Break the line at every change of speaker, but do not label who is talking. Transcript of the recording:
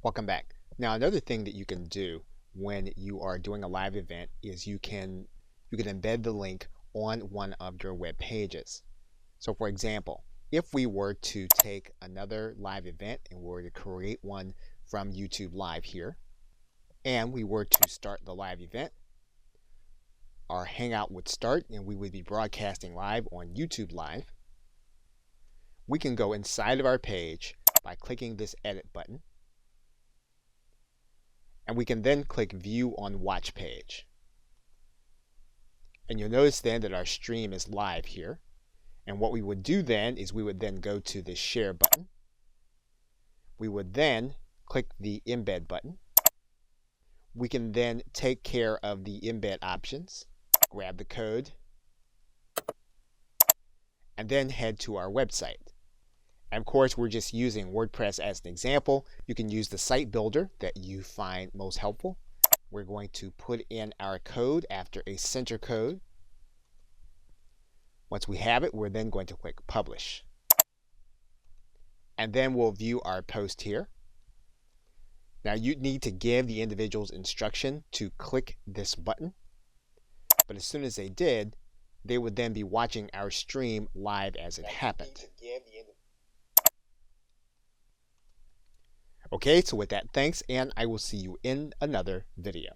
Welcome back. Now, another thing that you can do when you are doing a live event is you can embed the link on one of your web pages. So for example, if we were to take another live event and we were to create one from YouTube Live here, and we were to start the live event, our Hangout would start and we would be broadcasting live on YouTube Live. We can go inside of our page by clicking this edit button, and we can then click view on watch page. And you'll notice then that our stream is live here. And what we would do then is we would then go to the share button. We would then click the embed button. We can then take care of the embed options, grab the code, and then head to our website. And of course, we're just using WordPress as an example. You can use the site builder that you find most helpful. We're going to put in our code after a center code. Once we have it, we're then going to click publish. And then we'll view our post here. Now you need to give the individuals instruction to click this button. But as soon as they did, they would then be watching our stream live as it happened. Okay, so with that, thanks, and I will see you in another video.